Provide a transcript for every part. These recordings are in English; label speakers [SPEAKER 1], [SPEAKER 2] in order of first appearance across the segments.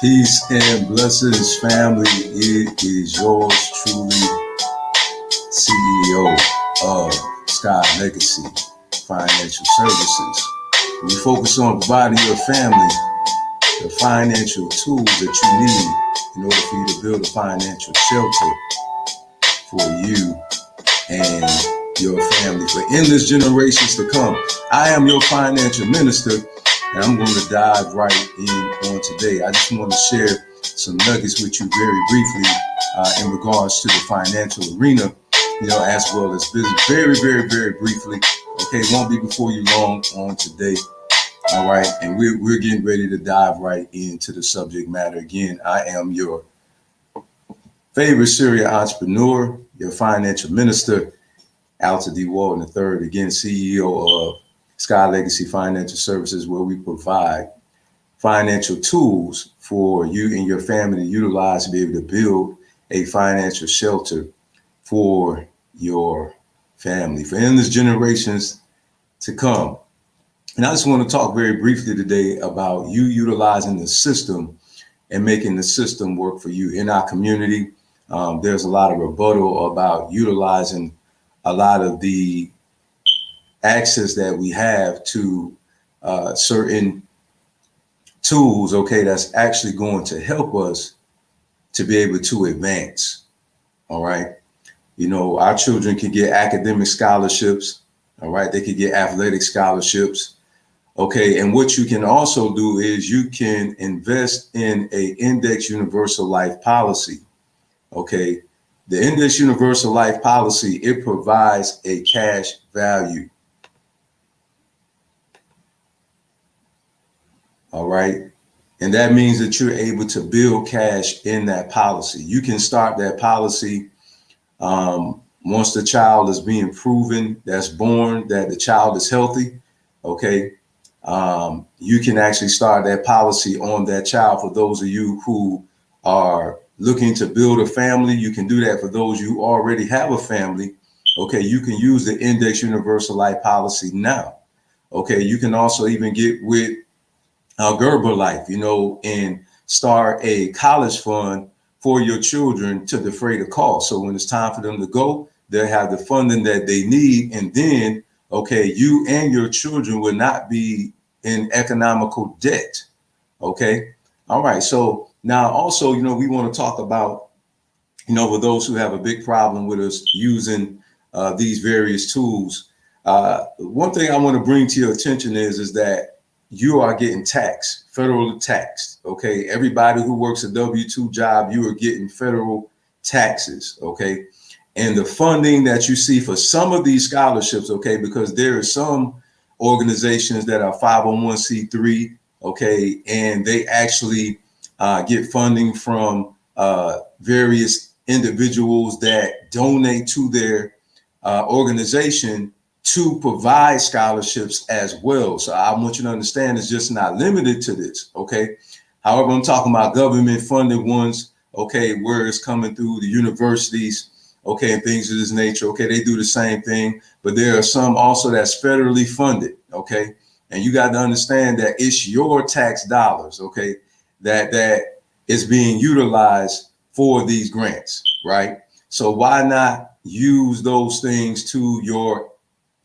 [SPEAKER 1] Peace and blessings, family. It is yours truly, CEO of Sky Legacy Financial Services. We focus on providing your family the financial tools that you need in order for you to build a financial shelter for you and your family for endless generations to come. I am your financial minister, and I'm going to dive right on today. I just want to share some nuggets with you very briefly in regards to the financial arena, as well as business. Very, very, very briefly. Okay, won't be before you long on today. All right, and we're getting ready to dive right into the subject matter. Again, I am your favorite serial entrepreneur, your financial minister, Alta D. Walton III, again, CEO of Sky Legacy Financial Services, where we provide financial tools for you and your family to utilize to be able to build a financial shelter for your family, for endless generations to come. And I just want to talk very briefly today about you utilizing the system and making the system work for you. In our community, there's a lot of rebuttal about utilizing a lot of the access that we have to certain tools, okay, that's actually going to help us to be able to advance. All right. Our children can get academic scholarships. All right. They could get athletic scholarships. Okay. And what you can also do is you can invest in a index universal life policy. Okay. The index universal life policy, it provides a cash value. All right. And that means that you're able to build cash in that policy. You can start that policy once the child is being proven, that's born, that the child is healthy. Okay. You can actually start that policy on that child. For those of you who are looking to build a family, you can do that. For those you already have a family, okay, you can use the index universal life policy now. Okay. You can also even get with Gerber Life, and start a college fund for your children to defray the cost. So when it's time for them to go, they'll have the funding that they need. And then, okay, you and your children will not be in economical debt. Okay. All right. So now also, we want to talk about, for those who have a big problem with us using these various tools. One thing I want to bring to your attention is that you are getting taxed, federal taxed. Okay. Everybody who works a W-2 job, you are getting federal taxes. Okay. And the funding that you see for some of these scholarships, okay, because there are some organizations that are 501c3, okay, and they actually get funding from various individuals that donate to their organization to provide scholarships as well. So I want you to understand it's just not limited to this, okay? However, I'm talking about government funded ones, okay, where it's coming through the universities, okay, and things of this nature, okay, they do the same thing, but there are some also that's federally funded, okay? And you got to understand that it's your tax dollars, okay, that is being utilized for these grants, right? So why not use those things to your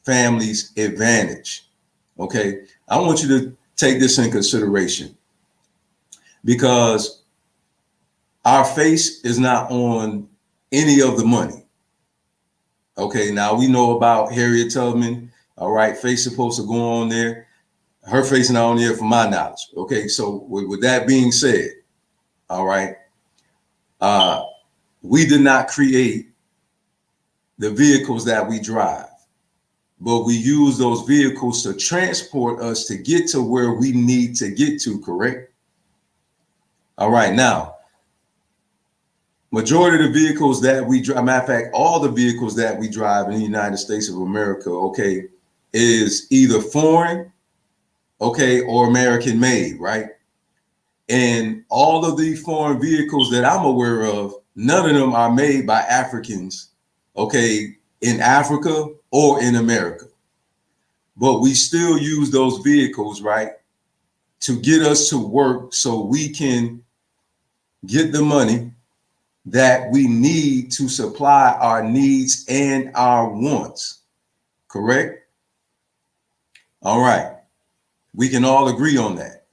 [SPEAKER 1] family's advantage? Okay, I want you to take this in consideration because our face is not on any of the money. Okay, now we know about Harriet Tubman. All right, face supposed to go on there. Her face not on there, for my knowledge. Okay, so with that being said, all right, we did not create the vehicles that we drive, but we use those vehicles to transport us to get to where we need to get to, correct? All right, now, majority of the vehicles that we drive, matter of fact, all the vehicles that we drive in the United States of America, okay, is either foreign, okay, or American made, right? And all of the foreign vehicles that I'm aware of, none of them are made by Africans, okay, in Africa or in America. But we still use those vehicles, right, to get us to work so we can get the money that we need to supply our needs and our wants. Correct? All right. We can all agree on that.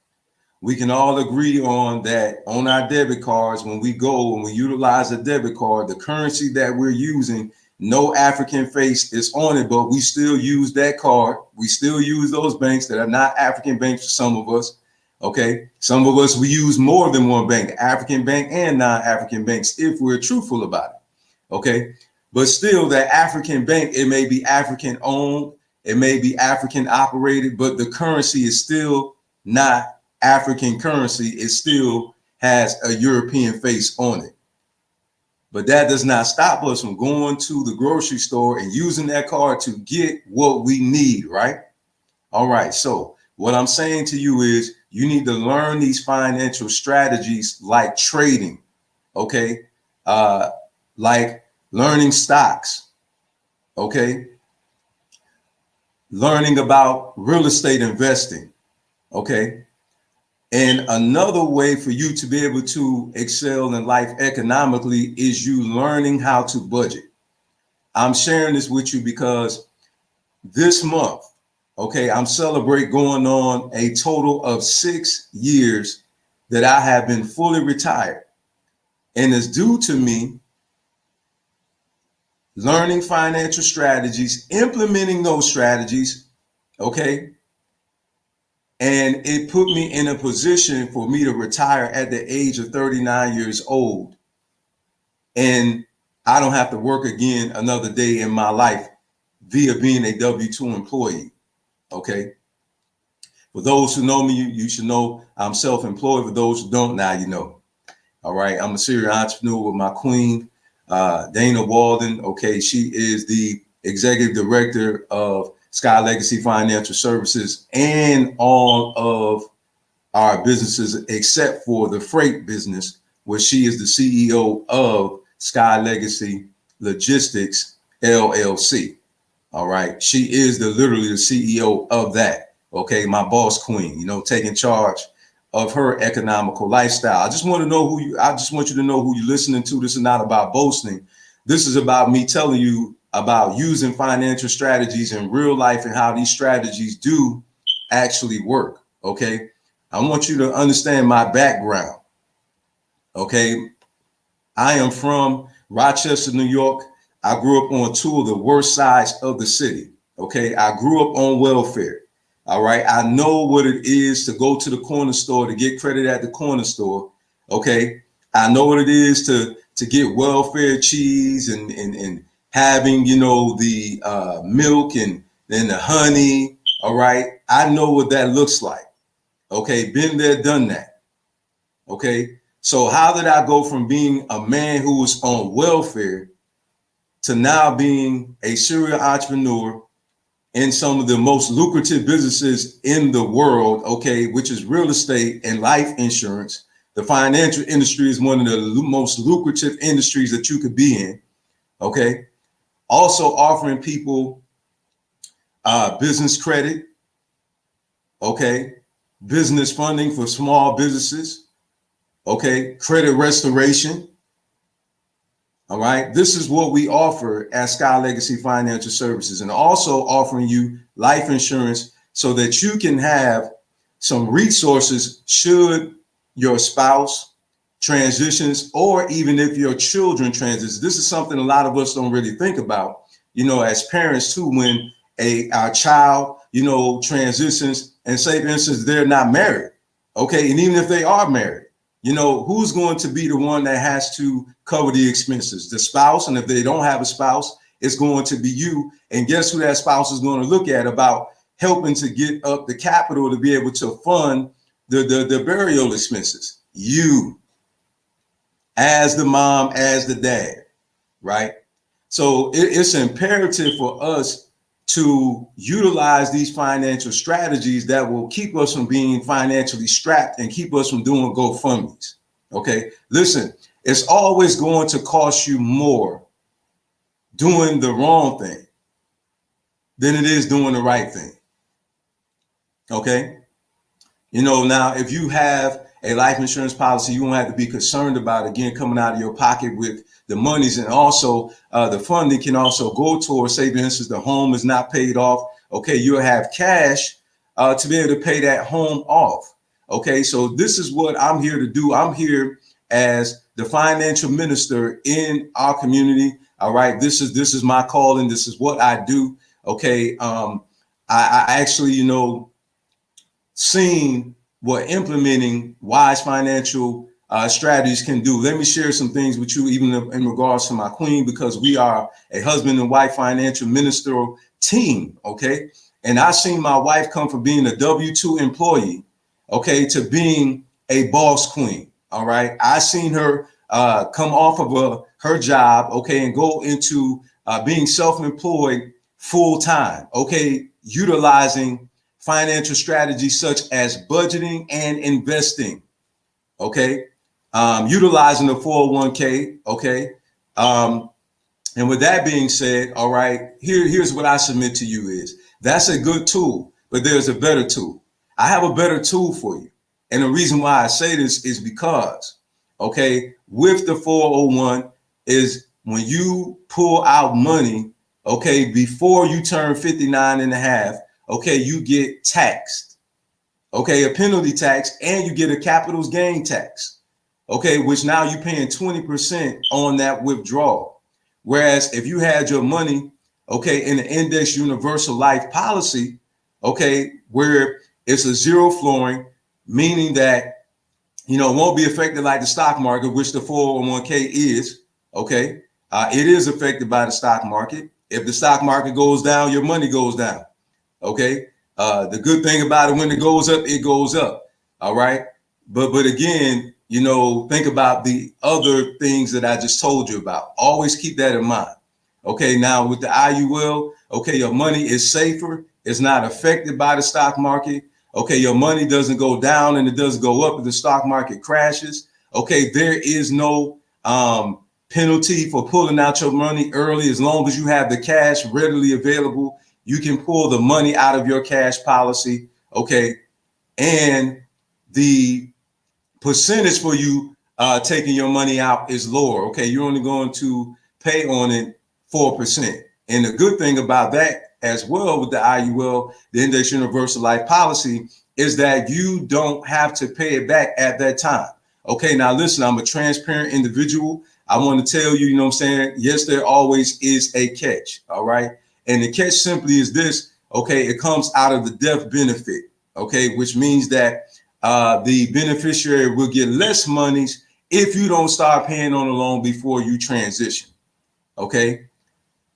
[SPEAKER 1] We can all agree on that on our debit cards. When we go and we utilize a debit card, the currency that we're using, no African face is on it, but we still use that card. We still use those banks that are not African banks for some of us. Okay. Some of us, we use more than one bank, African bank and non-African banks, if we're truthful about it. Okay. But still, that African bank, it may be African owned, it may be African operated, but the currency is still not African currency. It still has a European face on it. But that does not stop us from going to the grocery store and using that card to get what we need, right? All right. So what I'm saying to you is you need to learn these financial strategies like trading, okay? Like learning stocks, okay? Learning about real estate investing, okay? And another way for you to be able to excel in life economically is you learning how to budget. I'm sharing this with you because this month, okay, I'm celebrating going on a total of 6 years that I have been fully retired. And it's due to me learning financial strategies, implementing those strategies, okay? And it put me in a position for me to retire at the age of 39 years old. And I don't have to work again another day in my life via being a W-2 employee. Okay. For those who know me, you should know I'm self-employed. For those who don't, now you know. All right. I'm a serial entrepreneur with my queen, Dana Walden. Okay. She is the executive director of Sky Legacy Financial Services and all of our businesses except for the freight business, where she is the CEO of Sky Legacy Logistics LLC. All right. She is literally the CEO of that. Okay. My boss queen, taking charge of her economical lifestyle. I just want you to know who you're listening to. This is not about boasting. This is about me telling you about using financial strategies in real life and how these strategies do actually work. Okay. I want you to understand my background. Okay. I am from Rochester, New York. I grew up on two of the worst sides of the city. Okay. I grew up on welfare. All right. I know what it is to go to the corner store to get credit at the corner store. Okay. I know what it is to get welfare cheese and having, the milk and then the honey. All right. I know what that looks like. Okay. Been there, done that. Okay. So how did I go from being a man who was on welfare to now being a serial entrepreneur in some of the most lucrative businesses in the world, okay, which is real estate and life insurance? The financial industry is one of the most lucrative industries that you could be in, okay? Also offering people business credit, okay? Business funding for small businesses, okay? Credit restoration. All right. This is what we offer at Sky Legacy Financial Services, and also offering you life insurance so that you can have some resources should your spouse transitions, or even if your children transition. This is something a lot of us don't really think about, as parents too, when our child, transitions, and say, for instance, they're not married. Okay. And even if they are married, who's going to be the one that has to cover the expenses? The spouse. And if they don't have a spouse, it's going to be you. And guess who that spouse is going to look at about helping to get up the capital to be able to fund the burial expenses? You, as the mom, as the dad, right? So it's imperative for us to utilize these financial strategies that will keep us from being financially strapped and keep us from doing GoFundMes. Okay. Listen, it's always going to cost you more doing the wrong thing than it is doing the right thing. Okay. Now, if you have a life insurance policy, you won't have to be concerned about, again, coming out of your pocket with the monies. And also the funding can also go towards, say, for instance, the home is not paid off. Okay, you'll have cash to be able to pay that home off. Okay, so this is what I'm here to do. I'm here as the financial minister in our community. All right, this is my calling. This is what I do. Okay, I actually, seen what implementing wise financial strategies can do. Let me share some things with you, even in regards to my queen, because we are a husband and wife financial ministerial team. Okay, and I seen my wife come from being a W-2 employee, okay, to being a boss queen. All right, I seen her come off of her job, okay, and go into being self-employed full time. Okay, utilizing financial strategies such as budgeting and investing. Okay, utilizing the 401k. Okay, and with that being said, all right, here's what I submit to you is that's a good tool, but there's a better tool. I have a better tool for you. And the reason why I say this is because, okay, with the 401 is when you pull out money, okay, before you turn 59 and a half, okay, you get taxed, okay, a penalty tax, and you get a capital gain tax, okay, which now you're paying 20% on that withdrawal. Whereas if you had your money, okay, in the index universal life policy, okay, where it's a zero flooring, meaning that, it won't be affected like the stock market, which the 401k is, okay, it is affected by the stock market. If the stock market goes down, your money goes down. Okay. The good thing about it, when it goes up, it goes up. All right. But again, think about the other things that I just told you about. Always keep that in mind. Okay. Now with the IUL, okay, your money is safer. It's not affected by the stock market. Okay. Your money doesn't go down and it doesn't go up if the stock market crashes. Okay. There is no penalty for pulling out your money early. As long as you have the cash readily available, you can pull the money out of your cash policy. Okay. And the percentage for you taking your money out is lower. Okay. You're only going to pay on it 4%. And the good thing about that as well with the IUL, the Index Universal Life Policy, is that you don't have to pay it back at that time. Okay. Now listen, I'm a transparent individual. I want to tell you, what I'm saying? Yes, there always is a catch. All right. And the catch simply is this. Okay. It comes out of the death benefit. Okay. Which means that the beneficiary will get less monies if you don't start paying on the loan before you transition. Okay.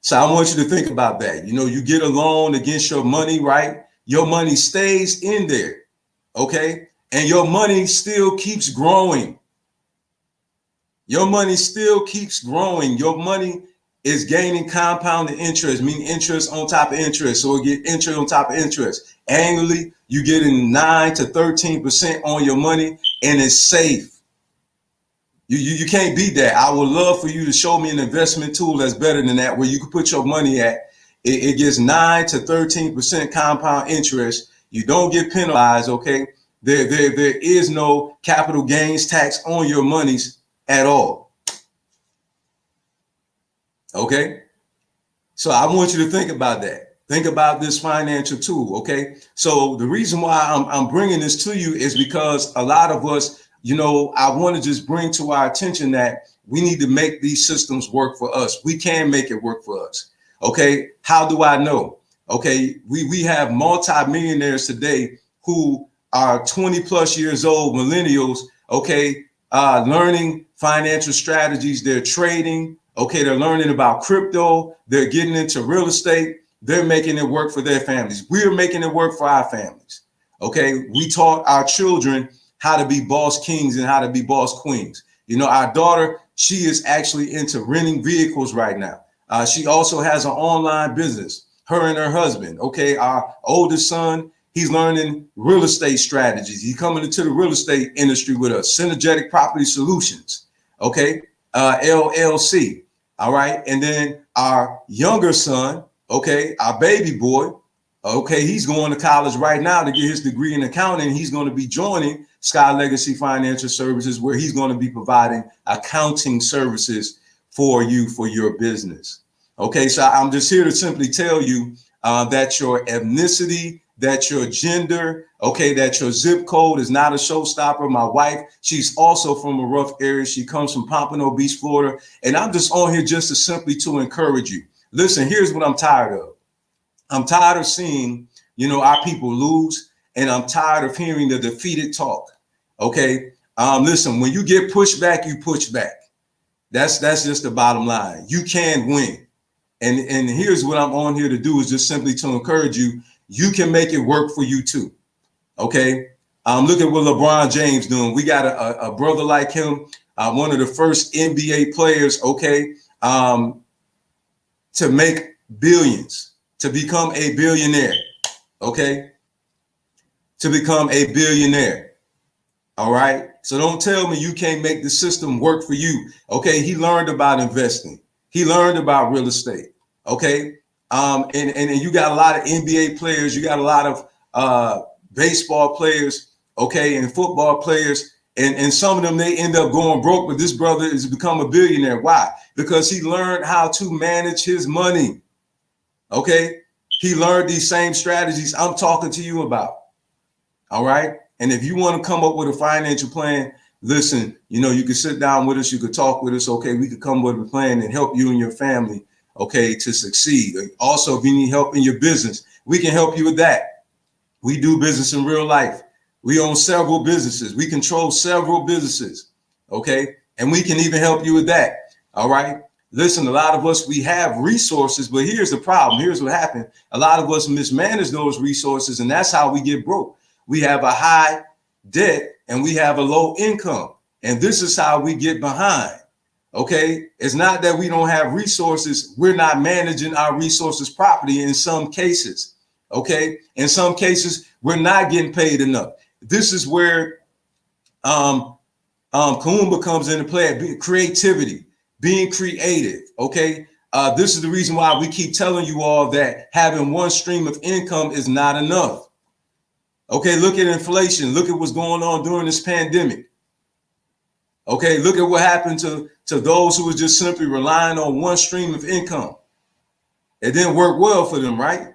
[SPEAKER 1] So I want you to think about that. You get a loan against your money, right? Your money stays in there. Okay. And your money still keeps growing. Your money still keeps growing. Your money is gaining compounded interest, meaning interest on top of interest. So it get interest on top of interest. Annually, you're getting 9 to 13% on your money, and it's safe. You can't beat that. I would love for you to show me an investment tool that's better than that, where you can put your money at. It gets 9 to 13% compound interest. You don't get penalized, okay? There is no capital gains tax on your monies at all. Okay. So I want you to think about that. Think about this financial tool. Okay. So the reason why I'm bringing this to you is because a lot of us, I want to just bring to our attention that we need to make these systems work for us. We can make it work for us. Okay. How do I know? Okay. We have multi-millionaires today who are 20 plus years old, millennials. Okay. Learning financial strategies. They're trading. Okay. They're learning about crypto. They're getting into real estate. They're making it work for their families. We're making it work for our families. Okay. We taught our children how to be boss kings and how to be boss queens. Our daughter, she is actually into renting vehicles right now. She also has an online business, her and her husband. Okay. Our oldest son, he's learning real estate strategies. He's coming into the real estate industry with us, Synergetic Property Solutions. Okay. LLC. All right. And then our younger son, okay, our baby boy, okay, he's going to college right now to get his degree in accounting. He's going to be joining Sky Legacy Financial Services, where he's going to be providing accounting services for you for your business. Okay, so I'm just here to simply tell you that your ethnicity, that your gender, okay, that your zip code is not a showstopper. My wife, she's also from a rough area. She comes from Pompano Beach, Florida. And I'm just on here just to simply to encourage you. Listen, here's what I'm tired of. I'm tired of seeing, our people lose, and I'm tired of hearing the defeated talk. Okay. Listen, when you get pushed back, you push back. That's just the bottom line. You can win. And here's what I'm on here to do is just simply to encourage you. You can make it work for you too. Okay. Look at what LeBron James doing. We got a brother like him, one of the first NBA players, okay, to make billions, to become a billionaire. Okay. To become a billionaire. All right. So don't tell me you can't make the system work for you. Okay. He learned about investing. He learned about real estate. Okay. And you got a lot of NBA players. You got a lot of baseball players. Okay. And football players. And some of them, they end up going broke. But this brother has become a billionaire. Why? Because he learned how to manage his money. Okay. He learned these same strategies I'm talking to you about. All right. And if you want to come up with a financial plan, listen, you can sit down with us. You could talk with us. Okay. We could come up with a plan and help you and your family, okay, to succeed. Also, if you need help in your business, we can help you with that. We do business in real life. We own several businesses. We control several businesses. Okay. And we can even help you with that. All right. Listen, a lot of us, we have resources, but here's the problem. Here's what happened. A lot of us mismanage those resources, and that's how we get broke. We have a high debt and we have a low income. And this is how we get behind. Okay. It's not that we don't have resources. We're not managing our resources properly in some cases. Okay. In some cases, we're not getting paid enough. This is where Kumba comes into play. Creativity, being creative. Okay. This is the reason why we keep telling you all that having one stream of income is not enough. Okay, look at inflation. Look at what's going on during this pandemic. Okay, look at what happened to those who were just simply relying on one stream of income. It didn't work well for them, right?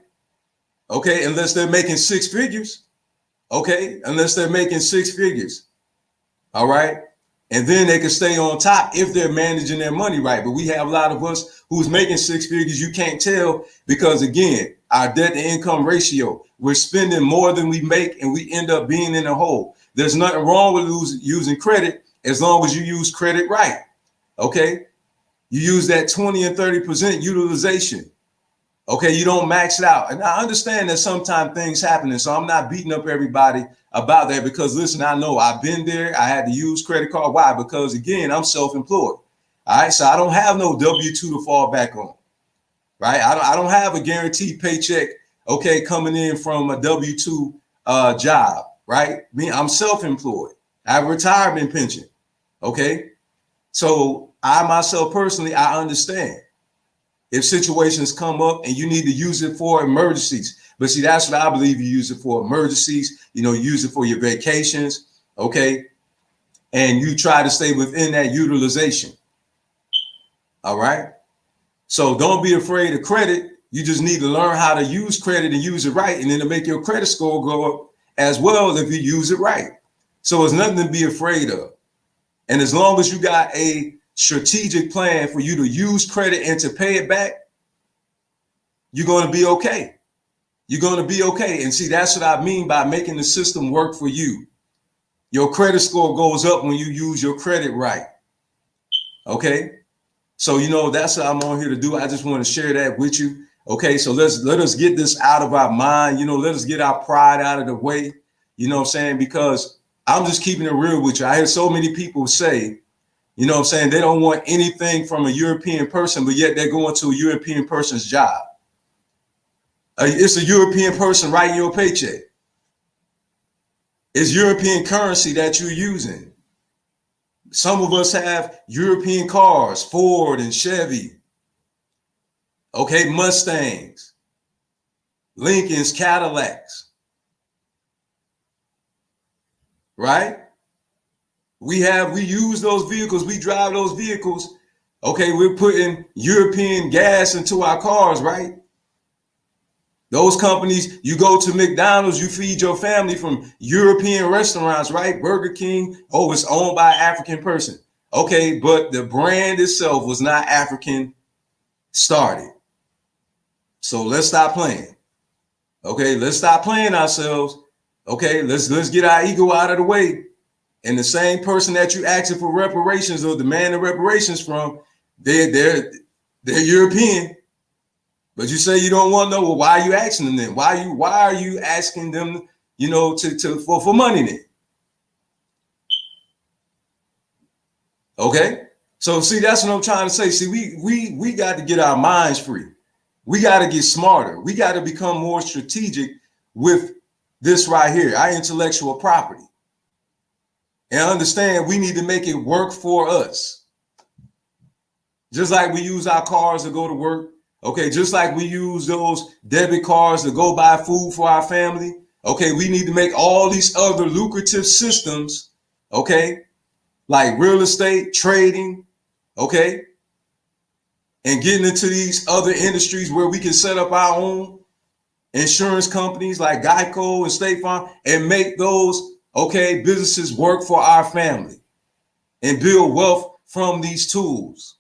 [SPEAKER 1] Okay, unless they're making six figures. Okay, unless they're making six figures. All right. And then they can stay on top if they're managing their money right. But we have a lot of us who's making six figures. You can't tell because, again, our debt to income ratio, we're spending more than we make and we end up being in a hole. There's nothing wrong with using credit as long as you use credit right. Okay. You use that 20 and 30% utilization. Okay. You don't max it out. And I understand that sometimes things happen. And so I'm not beating up everybody about that because, listen, I know I've been there. I had to use credit card. Why? Because, again, I'm self-employed. All right. So I don't have no W-2 to fall back on. Right. I don't have a guaranteed paycheck. Okay. Coming in from a W-2 job. Right. I'm self-employed. I have a retirement pension. Okay. So I myself personally, I understand if situations come up and you need to use it for emergencies. But see, that's what I believe you use it for, emergencies. Use it for your vacations. Okay. And you try to stay within that utilization. All right. So don't be afraid of credit. You just need to learn how to use credit and use it right. And then to make your credit score go up as well if you use it right. So it's nothing to be afraid of. And as long as you got a strategic plan for you to use credit and to pay it back, you're going to be okay. You're going to be okay. And see, that's what I mean by making the system work for you. Your credit score goes up when you use your credit right. Okay. So, that's what I'm on here to do. I just want to share that with you. Okay. So let us get this out of our mind. Let us get our pride out of the way. You know what I'm saying? Because I'm just keeping it real with you. I hear so many people say, they don't want anything from a European person, but yet they're going to a European person's job. It's a European person writing your paycheck. It's European currency that you're using. Some of us have European cars, Ford and Chevy. Okay, Mustangs, Lincolns, Cadillacs. right? We use those vehicles, we drive those vehicles. Okay, we're putting European gas into our cars, right? Those companies, you go to McDonald's, you feed your family from European restaurants, right? Burger King, oh, it's owned by an African person. Okay, but the brand itself was not African started. So let's stop playing. Okay, let's stop playing ourselves. Okay, let's get our ego out of the way. And the same person that you asking for reparations or demanding reparations from, they're European. But you say you don't want to know. Well, why are you asking them then? Why are you asking them, for money then? Okay. So see, that's what I'm trying to say. See, we got to get our minds free. We got to get smarter. We got to become more strategic with this right here, our intellectual property. And understand we need to make it work for us. Just like we use our cars to go to work. Okay, just like we use those debit cards to go buy food for our family. Okay, we need to make all these other lucrative systems, okay, like real estate, trading, okay, and getting into these other industries where we can set up our own insurance companies like Geico and State Farm and make those, okay, businesses work for our family and build wealth from these tools.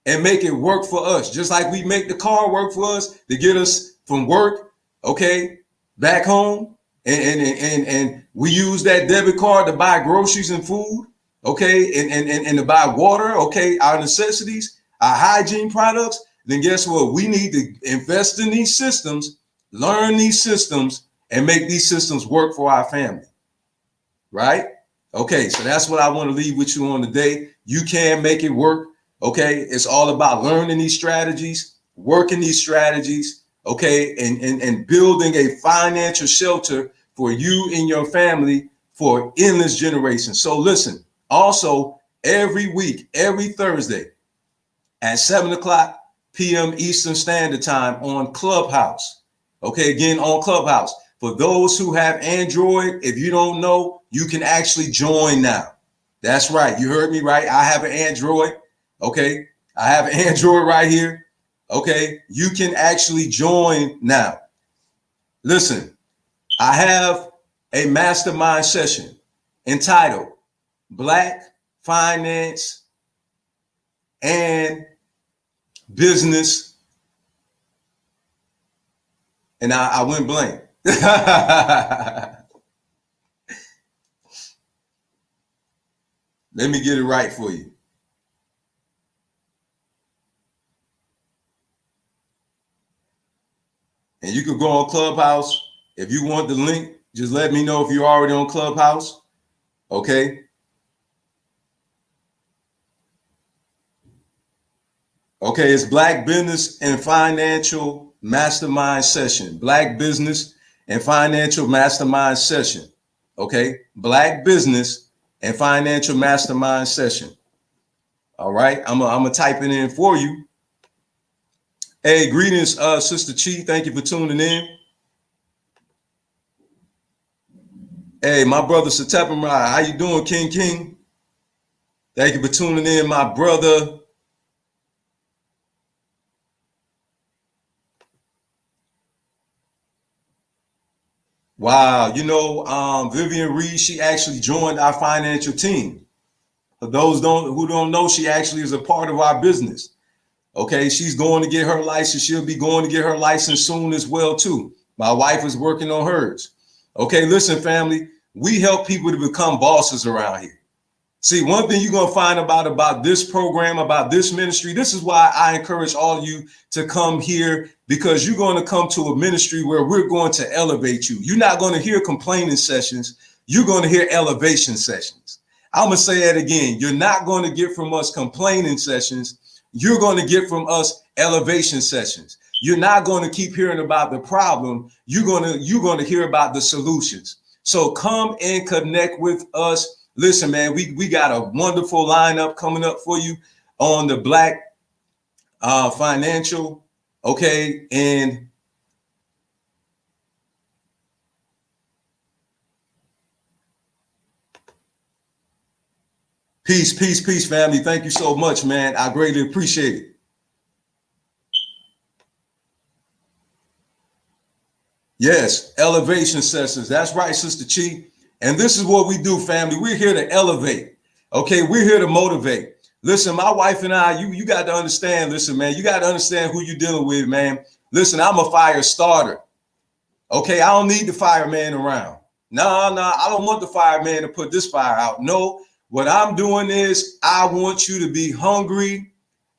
[SPEAKER 1] And make it work for us, just like we make the car work for us to get us from work, okay, back home, and we use that debit card to buy groceries and food, okay, and to buy water, okay, our necessities, our hygiene products. Then guess what? We need to invest in these systems, learn these systems, and make these systems work for our family, right? Okay, so that's what I want to leave with you on today. You can make it work. Okay, it's all about learning these strategies, working these strategies, okay, and building a financial shelter for you and your family for endless generations. So listen, also every week, every Thursday at 7 o'clock p.m. Eastern Standard Time on Clubhouse. Okay, again, on Clubhouse. For those who have Android, if you don't know, you can actually join now. That's right. You heard me right. I have an Android. Okay, I have an Android right here. Okay, you can actually join now. Listen, I have a mastermind session entitled Black Finance and Business. And I went blank. Let me get it right for you. And you can go on Clubhouse. If you want the link, just let me know if you're already on Clubhouse. Okay. Okay, it's Black Business and Financial Mastermind Session. Black Business and Financial Mastermind Session. Okay, Black Business and Financial Mastermind Session. All right, I'm gonna type it in for you. Hey, greetings, Sister Chi. Thank you for tuning in. Hey, my brother Satepamrai, how you doing, King? Thank you for tuning in, my brother. Wow, Vivian Reed, she actually joined our financial team. For those who don't know, she actually is a part of our business. Okay, she's going to get her license. She'll be going to get her license soon as well, too. My wife is working on hers. Okay, listen, family, we help people to become bosses around here. See, one thing you're going to find about this program, about this ministry, this is why I encourage all of you to come here, because you're going to come to a ministry where we're going to elevate you. You're not going to hear complaining sessions. You're going to hear elevation sessions. I'm going to say that again. You're not going to get from us complaining sessions. You're going to get from us elevation sessions. You're not going to keep hearing about the problem. You're going to hear about the solutions. So come and connect with us. Listen, man, we got a wonderful lineup coming up for you on the Black Financial, okay, and Peace, peace, peace, family. Thank you so much, man. I greatly appreciate it. Yes, elevation sessions. That's right, Sister Chi. And this is what we do, family. We're here to elevate. Okay, we're here to motivate. Listen, my wife and I, you got to understand. Listen, man, you got to understand who you're dealing with, man. Listen, I'm a fire starter. Okay, I don't need the fireman around. No, I don't want the fireman to put this fire out. No, what I'm doing is I want you to be hungry.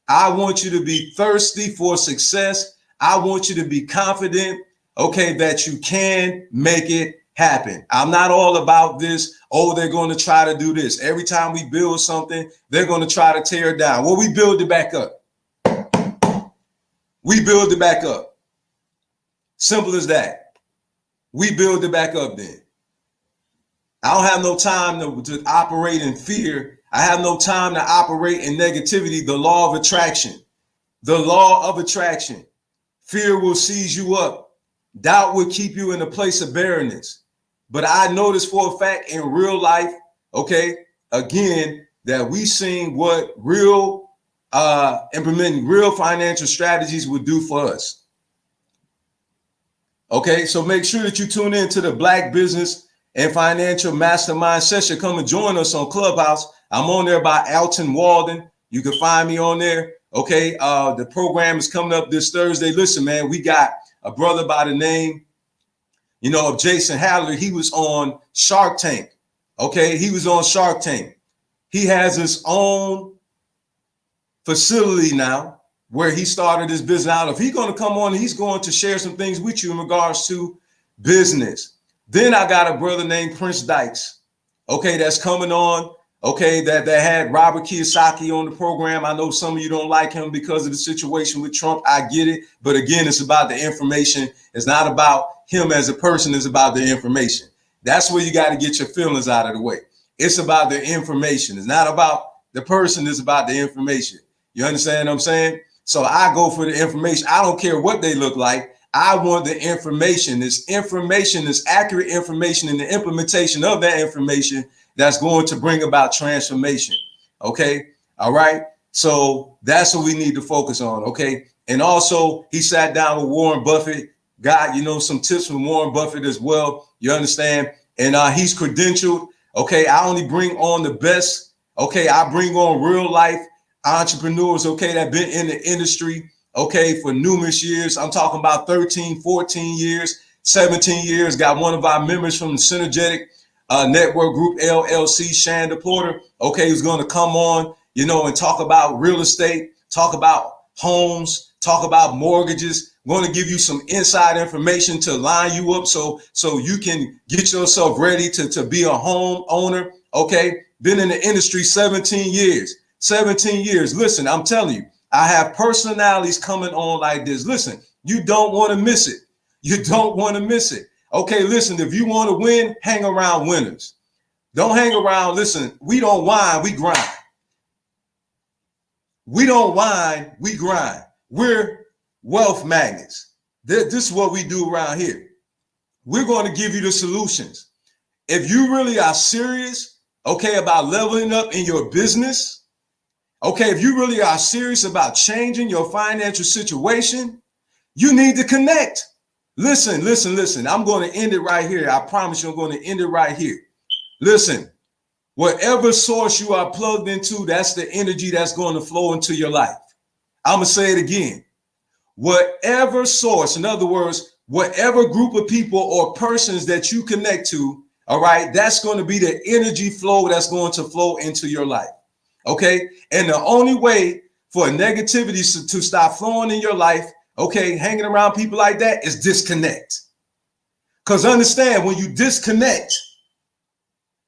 [SPEAKER 1] I want you to be thirsty for success. I want you to be confident, okay, that you can make it happen. I'm not all about this. Oh, they're going to try to do this. Every time we build something, they're going to try to tear it down. Well, we build it back up. We build it back up. Simple as that. We build it back up then. I don't have no time to operate in fear. I have no time to operate in negativity. The law of attraction. The law of attraction. Fear will seize you up. Doubt will keep you in a place of barrenness. But I noticed for a fact in real life, okay, again, that we seen what real implementing real financial strategies would do for us. Okay, so make sure that you tune in to the Black Business and Financial Mastermind session. Come and join us on Clubhouse. I'm on there by Alton Walden. You can find me on there. Okay, the program is coming up this Thursday. Listen, man, we got a brother by the name, of Jason Haller. He was on Shark Tank. Okay, he was on Shark Tank. He has his own facility now where he started his business out. If he's going to come on, he's going to share some things with you in regards to business. Then I got a brother named Prince Dykes, okay, that's coming on, okay, that had Robert Kiyosaki on the program. I know some of you don't like him because of the situation with Trump. I get it. But again, it's about the information. It's not about him as a person. It's about the information. That's where you got to get your feelings out of the way. It's about the information. It's not about the person. It's about the information. You understand what I'm saying? So I go for the information. I don't care what they look like. I want the information. This information is accurate information, and the implementation of that information that's going to bring about transformation. Okay. All right. So that's what we need to focus on. Okay. And also, he sat down with Warren Buffett, got, some tips from Warren Buffett as well. You understand? And he's credentialed. Okay. I only bring on the best. Okay. I bring on real life entrepreneurs, okay, that been in the industry, okay, for numerous years. I'm talking about 13, 14 years, 17 years. Got one of our members from the Synergetic Network Group, LLC, Shanda Porter, okay, who's going to come on, and talk about real estate, talk about homes, talk about mortgages. We're going to give you some inside information to line you up so you can get yourself ready to be a home owner, okay? Been in the industry 17 years. 17 years. Listen, I'm telling you, I have personalities coming on like this. Listen, you don't want to miss it. You don't want to miss it. Okay, listen, if you want to win, hang around winners. Don't hang around. Listen, we don't whine, we grind. We don't whine, we grind. We're wealth magnets. This is what we do around here. We're going to give you the solutions. If you really are serious, okay, about leveling up in your business, okay, if you really are serious about changing your financial situation, you need to connect. Listen. I'm going to end it right here. I promise you I'm going to end it right here. Listen, whatever source you are plugged into, that's the energy that's going to flow into your life. I'm going to say it again. Whatever source, in other words, whatever group of people or persons that you connect to, all right, that's going to be the energy flow that's going to flow into your life. Okay. And the only way for negativity to stop flowing in your life, okay, hanging around people like that, is disconnect. Because understand, when you disconnect,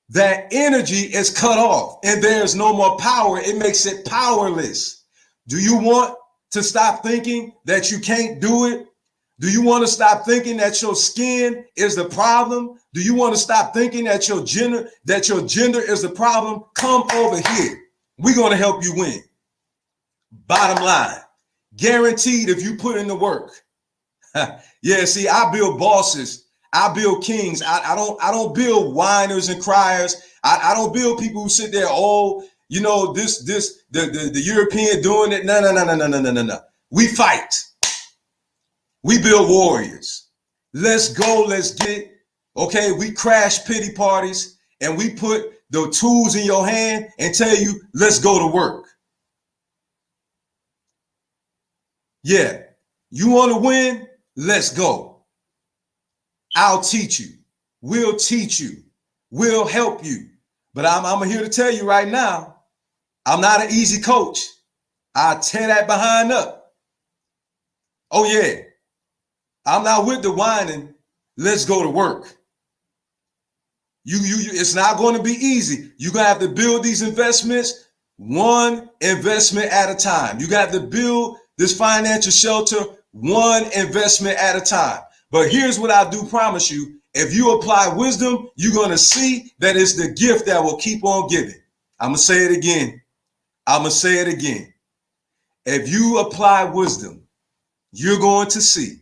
[SPEAKER 1] that energy is cut off and there's no more power. It makes it powerless. Do you want to stop thinking that you can't do it? Do you want to stop thinking that your skin is the problem? Do you want to stop thinking that your gender is the problem? Come over here. We're going to help you win. Bottom line, guaranteed if you put in the work. Yeah, see, I build bosses. I build kings. I don't build whiners and criers. I don't build people who sit there, oh, you know, the European doing it. No, no, no, no, no, no, no, no, no. We fight. We build warriors. Let's go. Let's get it. Okay, we crash pity parties and we put the tools in your hand and tell you, let's go to work. Yeah, you want to win? Let's go. I'll teach you. We'll teach you. We'll help you. But I'm here to tell you right now, I'm not an easy coach. I'll tear that behind up. Oh, yeah. I'm not with the whining. Let's go to work. It's not going to be easy. You're going to have to build these investments one investment at a time. You got to build this financial shelter one investment at a time. But here's what I do promise you. If you apply wisdom, you're going to see that it's the gift that will keep on giving. I'm going to say it again. I'm going to say it again. If you apply wisdom, you're going to see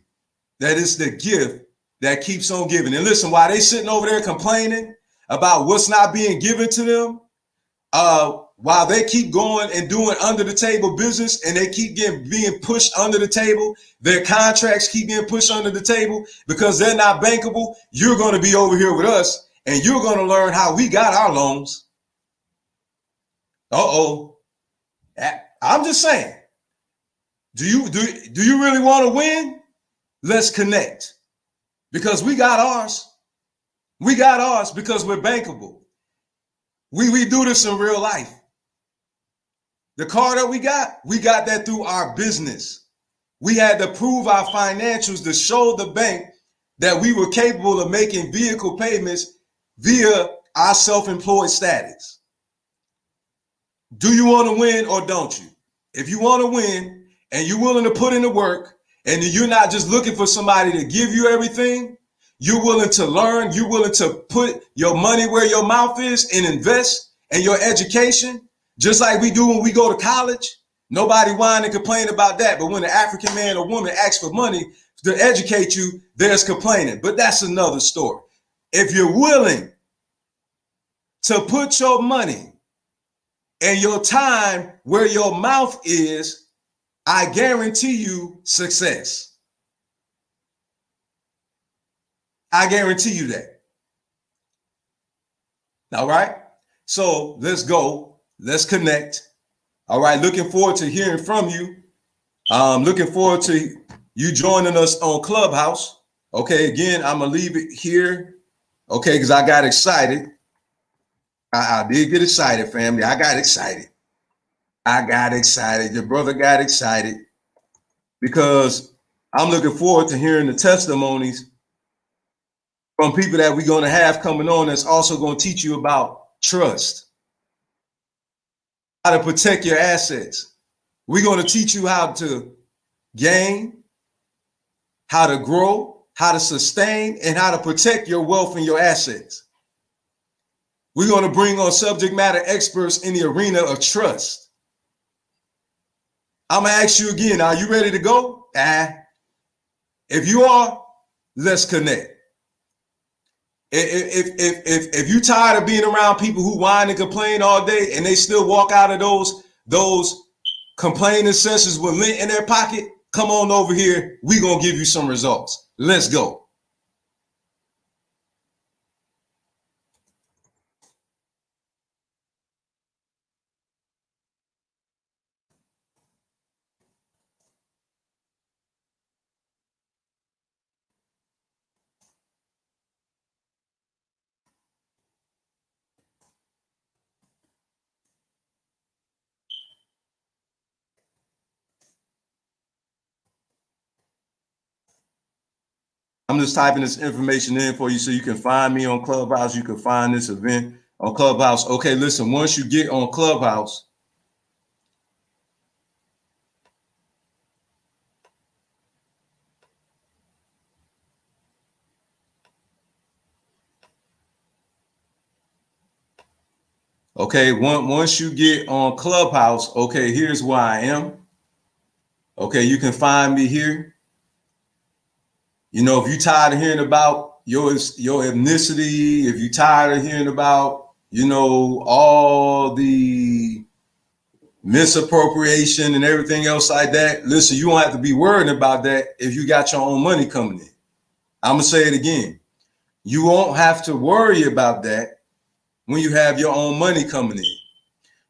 [SPEAKER 1] that it's the gift that keeps on giving. And listen, while they sitting over there complaining about what's not being given to them, while they keep going and doing under the table business and they keep being pushed under the table, their contracts keep getting pushed under the table because they're not bankable, you're going to be over here with us and you're going to learn how we got our loans. Uh-oh. I'm just saying, do you really want to win? Let's connect because we got ours. We got ours because we're bankable. We do this in real life. The car that we got that through our business. We had to prove our financials to show the bank that we were capable of making vehicle payments via our self-employed status. Do you want to win or don't you? If you want to win and you're willing to put in the work and you're not just looking for somebody to give you everything, you're willing to learn, you're willing to put your money where your mouth is and invest in your education, just like we do when we go to college. Nobody whine and complain about that. But when an African man or woman asks for money to educate you, there's complaining. But that's another story. If you're willing to put your money and your time where your mouth is, I guarantee you success. I guarantee you that. All right. So let's go. Let's connect. All right. Looking forward to hearing from you. Looking forward to you joining us on Clubhouse. Okay. Again, I'm going to leave it here. Okay. Because I got excited. I did get excited, family. I got excited. Your brother got excited because I'm looking forward to hearing the testimonies from people that we're going to have coming on that's also going to teach you about trust, how to protect your assets. We're going to teach you how to gain, how to grow, how to sustain, and how to protect your wealth and your assets. We're going to bring on subject matter experts in the arena of trust. I'm going to ask you again, are you ready to go? If you are, let's connect. If you're tired of being around people who whine and complain all day and they still walk out of those complaining sessions with lint in their pocket, come on over here. We're going to give you some results. Let's go. I'm just typing this information in for you so you can find me on Clubhouse. You can find this event on Clubhouse. Okay, listen, once you get on Clubhouse, okay, once you get on Clubhouse, okay, here's where I am. Okay, you can find me here. You know, if you're tired of hearing about your ethnicity, if you're tired of hearing about, all the misappropriation and everything else like that. Listen, you don't have to be worried about that if you got your own money coming in. I'm gonna say it again. You won't have to worry about that when you have your own money coming in.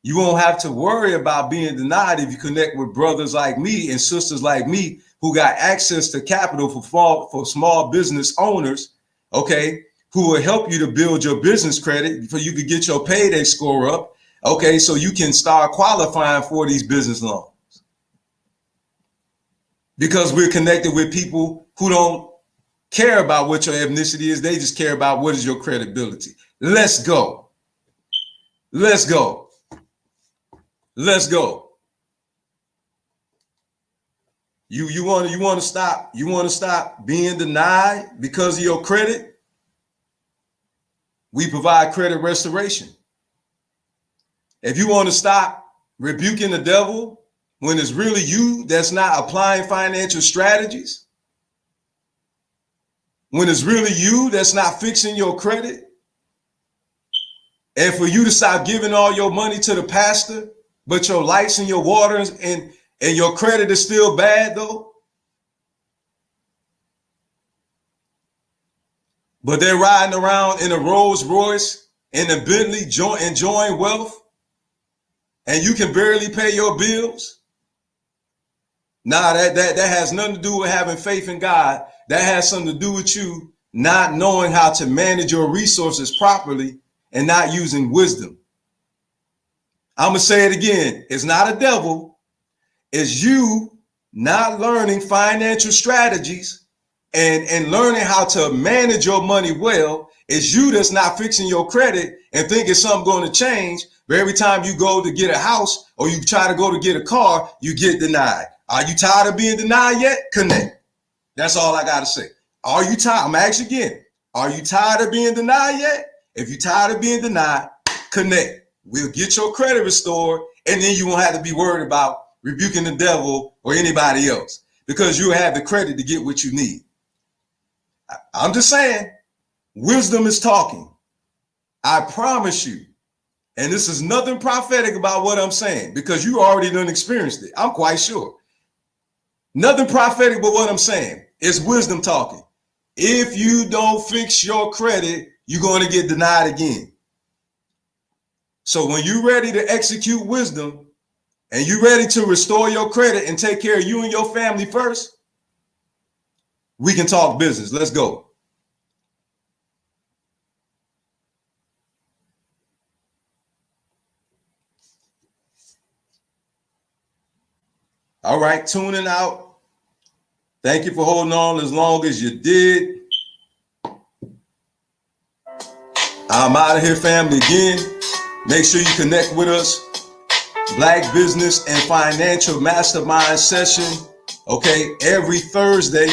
[SPEAKER 1] You won't have to worry about being denied if you connect with brothers like me and sisters like me who got access to capital for small business owners, okay, who will help you to build your business credit so you could get your payday score up, okay, so you can start qualifying for these business loans. Because we're connected with people who don't care about what your ethnicity is. They just care about what is your credibility. Let's go. Let's go. Let's go. You want to stop being denied because of your credit? We provide credit restoration. If you want to stop rebuking the devil when it's really you that's not applying financial strategies, when it's really you that's not fixing your credit, and for you to stop giving all your money to the pastor, but your lights and your waters and your credit is still bad though. But they're riding around in a Rolls Royce in a Bentley enjoying wealth, and you can barely pay your bills. Nah, that has nothing to do with having faith in God. That has something to do with you not knowing how to manage your resources properly and not using wisdom. I'm going to say it again. It's not a devil. It's you not learning financial strategies and learning how to manage your money well. It's you that's not fixing your credit and thinking something's going to change. But every time you go to get a house or you try to go to get a car, you get denied. Are you tired of being denied yet? Connect. That's all I got to say. Are you tired? I'm asking again. Are you tired of being denied yet? If you're tired of being denied, connect. We'll get your credit restored, and then you won't have to be worried about rebuking the devil or anybody else because you have the credit to get what you need. I'm just saying, wisdom is talking. I promise you. And this is nothing prophetic about what I'm saying because you already done experienced it. I'm quite sure. Nothing prophetic but what I'm saying. It's wisdom talking. If you don't fix your credit, you're going to get denied again. So when you're ready to execute wisdom and you're ready to restore your credit and take care of you and your family first, we can talk business. Let's go. All right, tuning out. Thank you for holding on as long as you did. I'm out of here, family. Again, make sure you connect with us. Black Business and Financial Mastermind session, okay, every Thursday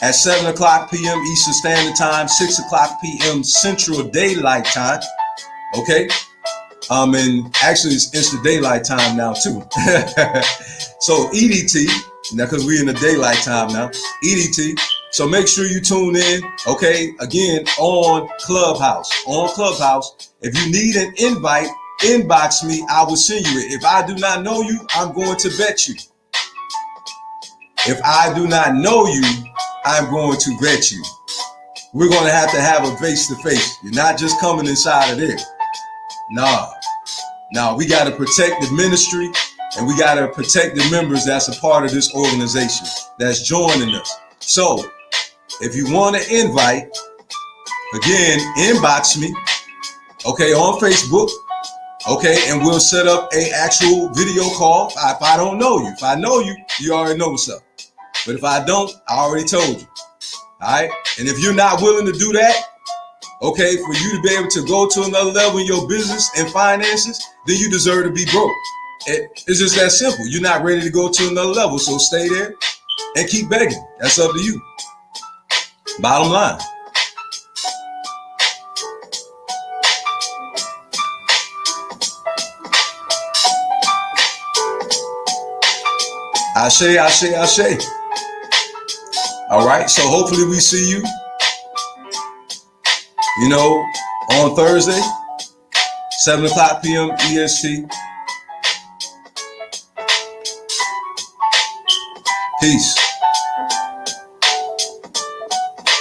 [SPEAKER 1] at 7 o'clock p.m. Eastern Standard Time, 6 o'clock p.m. Central Daylight Time, okay? And actually it's Instant Daylight Time now too. So EDT, now because we're in the daylight time now, EDT. So make sure you tune in, okay? Again, on Clubhouse. If you need an invite, inbox me, I will send you it. If I do not know you, I'm going to vet you. If I do not know you, I'm going to vet you. We're going to have a face-to-face. You're not just coming inside of there. Nah, we got to protect the ministry and we got to protect the members that's a part of this organization that's joining us. So if you want to invite, again, inbox me, okay, on Facebook, okay, and we'll set up a actual video call. If I don't know you, if I know you, you already know what's up. But if I don't, I already told you. All right. And if you're not willing to do that, okay, for you to be able to go to another level in your business and finances, then you deserve to be broke. It's just that simple. You're not ready to go to another level. So stay there and keep begging. That's up to you. Bottom line. Ashe, ashe, ashe. All right. So hopefully we see you, on Thursday 7 o'clock p.m. EST. Peace.